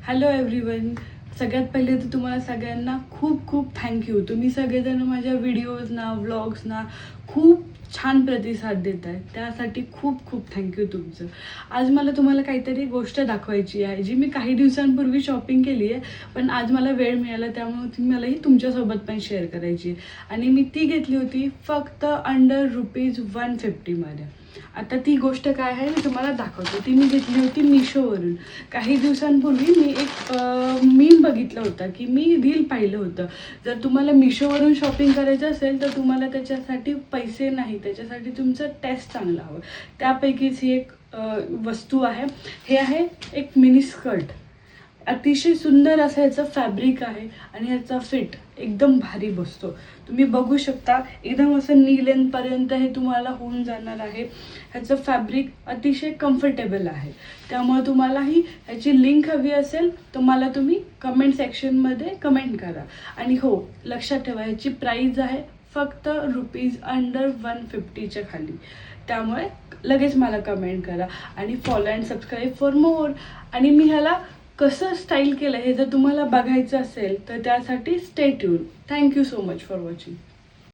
Hello everyone. सगळ्यात पहिले तर तुम्हाला सगळ्यांना खूप खूप थँक्यू. तुम्ही सगळेजण माझ्या व्हिडिओजना व्लॉग्सना खूप छान प्रतिसाद देत आहे, त्यासाठी खूप खूप थँक्यू तुमचं. आज मला तुम्हाला काहीतरी गोष्ट दाखवायची आहे जी मी काही दिवसांपूर्वी शॉपिंग केली आहे, पण आज मला वेळ मिळाला त्यामुळे ती मलाही तुमच्यासोबत पण शेअर करायची आहे. आणि मी ती घेतली होती फक्त अंडर ₹150मध्ये. आता ती गोष्ट काय आहे मी तुम्हाला दाखवते. ती मी घेतली होती मिशोवरून. काही दिवसांपूर्वी मी एक मीम बघितलं होतं की मी रील पाहिलं होतं, जर तुम्हाला मिशोवरून शॉपिंग करायचं असेल तर तुम्हाला त्याच्यासाठी पैसे नाही, त्याच्यासाठी तुमचं टेस्ट चांगलं हवं. त्यापैकीच ही एक वस्तू आहे. हे आहे एक मिनी स्कर्ट. अतिशय सुंदर असं ह्याचं फॅब्रिक आहे आणि ह्याचा फिट एकदम भारी बसतो. तुम्ही बघू शकता, एकदम असं नी लेंथपर्यंत हे तुम्हाला होऊन जाणार आहे. ह्याचं फॅब्रिक अतिशय कम्फर्टेबल आहे. त्यामुळे तुम्हालाही ह्याची लिंक हवी असेल तर मला तुम्ही कमेंट सेक्शनमध्ये कमेंट करा. आणि हो, लक्षात ठेवा ह्याची प्राईज आहे फक्त अंडर ₹150च्या खाली. त्यामुळे लगेच मला कमेंट करा आणि follow and subscribe for more. आणि मी ह्याला कसं स्टाईल केलं हे जर तुम्हाला बघायचं असेल तर त्यासाठी stay tune. Thank you so much for watching.